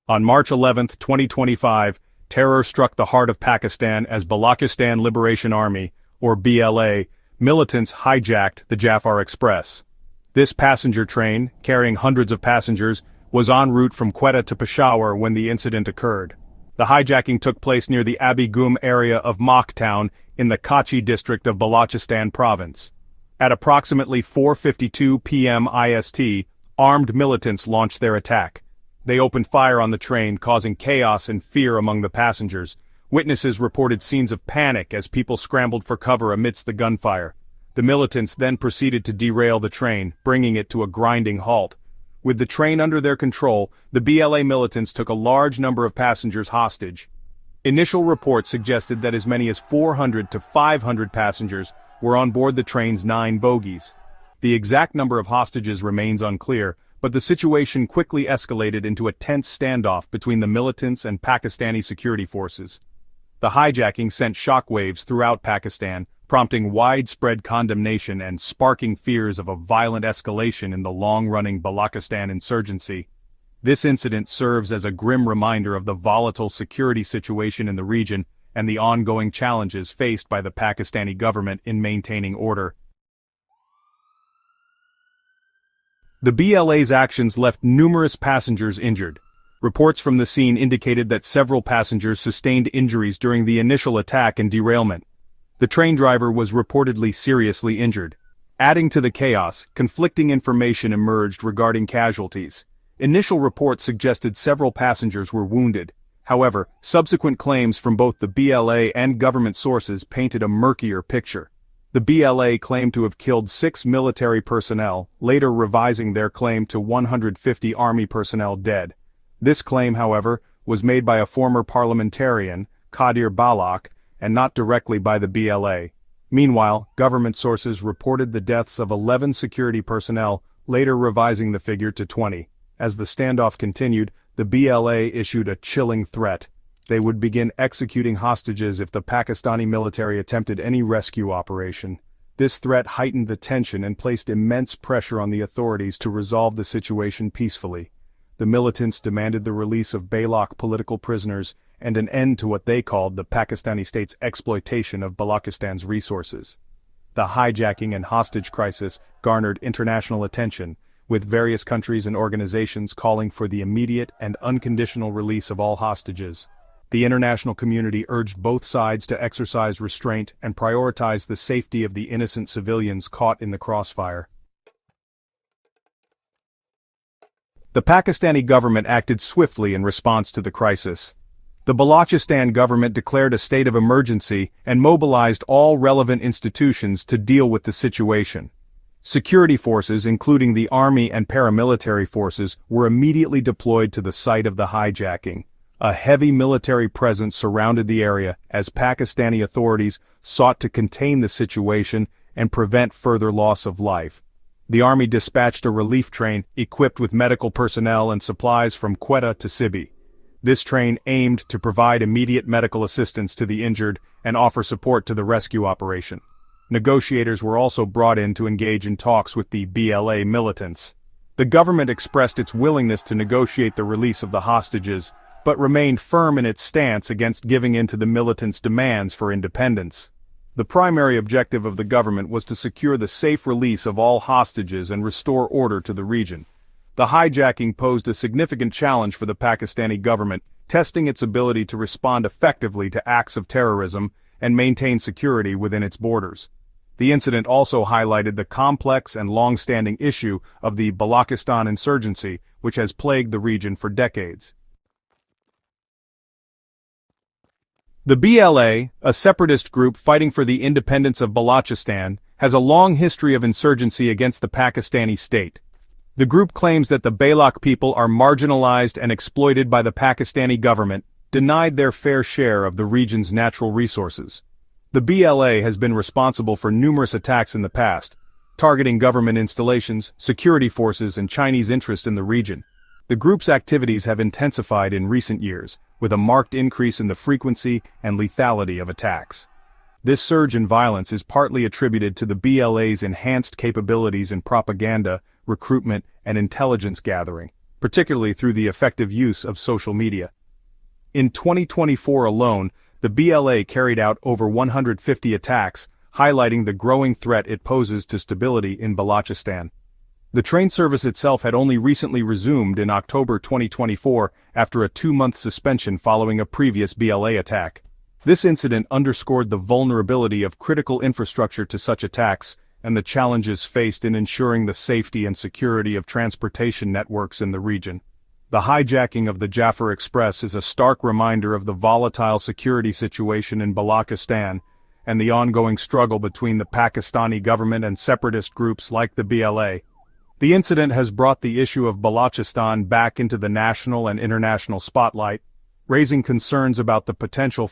On March 11, 2025, terror struck the heart of Pakistan as Balochistan Liberation Army, or BLA, militants hijacked the Jafar Express. This passenger train, carrying hundreds of passengers, was en route from Quetta to Peshawar when the incident occurred. The hijacking took place near the Abi Gum area of Mach town in the Kachi district of Balochistan province. At approximately 4:52 p.m. IST, armed militants launched their attack. They opened fire on the train, causing chaos and fear among the passengers. Witnesses reported scenes of panic as people scrambled for cover amidst the gunfire. The militants then proceeded to derail the train, bringing it to a grinding halt. With the train under their control, the BLA militants took a large number of passengers hostage. Initial reports suggested that as many as 400 to 500 passengers were on board the train's 9 bogies. The exact number of hostages remains unclear, but the situation quickly escalated into a tense standoff between the militants and Pakistani security forces. The hijacking sent shockwaves throughout Pakistan, prompting widespread condemnation and sparking fears of a violent escalation in the long-running Balochistan insurgency. This incident serves as a grim reminder of the volatile security situation in the region and the ongoing challenges faced by the Pakistani government in maintaining order. The BLA's actions left numerous passengers injured. Reports from the scene indicated that several passengers sustained injuries during the initial attack and derailment. The train driver was reportedly seriously injured. Adding to the chaos, conflicting information emerged regarding casualties. Initial reports suggested several passengers were wounded. However, subsequent claims from both the BLA and government sources painted a murkier picture. The BLA claimed to have killed 6 military personnel, later revising their claim to 150 army personnel dead. This claim, however, was made by a former parliamentarian, Qadir Baloch, and not directly by the BLA. Meanwhile, government sources reported the deaths of 11 security personnel, later revising the figure to 20. As the standoff continued, the BLA issued a chilling threat. They would begin executing hostages if the Pakistani military attempted any rescue operation. This threat heightened the tension and placed immense pressure on the authorities to resolve the situation peacefully. The militants demanded the release of Baloch political prisoners and an end to what they called the Pakistani state's exploitation of Balochistan's resources. The hijacking and hostage crisis garnered international attention, with various countries and organizations calling for the immediate and unconditional release of all hostages. The international community urged both sides to exercise restraint and prioritize the safety of the innocent civilians caught in the crossfire. The Pakistani government acted swiftly in response to the crisis. The Balochistan government declared a state of emergency and mobilized all relevant institutions to deal with the situation. Security forces, including the army and paramilitary forces, were immediately deployed to the site of the hijacking. A heavy military presence surrounded the area as Pakistani authorities sought to contain the situation and prevent further loss of life. The army dispatched a relief train equipped with medical personnel and supplies from Quetta to Sibi. This train aimed to provide immediate medical assistance to the injured and offer support to the rescue operation. Negotiators were also brought in to engage in talks with the BLA militants. The government expressed its willingness to negotiate the release of the hostages, but remained firm in its stance against giving in to the militants' demands for independence. The primary objective of the government was to secure the safe release of all hostages and restore order to the region. The hijacking posed a significant challenge for the Pakistani government, testing its ability to respond effectively to acts of terrorism and maintain security within its borders. The incident also highlighted the complex and long-standing issue of the Balochistan insurgency, which has plagued the region for decades. The BLA, a separatist group fighting for the independence of Balochistan, has a long history of insurgency against the Pakistani state. The group claims that the Baloch people are marginalized and exploited by the Pakistani government, denied their fair share of the region's natural resources. The BLA has been responsible for numerous attacks in the past, targeting government installations, security forces, and Chinese interests in the region. The group's activities have intensified in recent years, with a marked increase in the frequency and lethality of attacks. This surge in violence is partly attributed to the BLA's enhanced capabilities in propaganda, recruitment, and intelligence gathering. particularly through the effective use of social media. In 2024 alone, the BLA carried out over 150 attacks, highlighting the growing threat it poses to stability in Balochistan. The train service itself had only recently resumed in October 2024 after a 2-month suspension following a previous BLA attack. This incident underscored the vulnerability of critical infrastructure to such attacks and the challenges faced in ensuring the safety and security of transportation networks in the region. The hijacking of the Jaffa Express is a stark reminder of the volatile security situation in Balochistan and the ongoing struggle between the Pakistani government and separatist groups like the BLA. The incident has brought the issue of Balochistan back into the national and international spotlight, raising concerns about the potential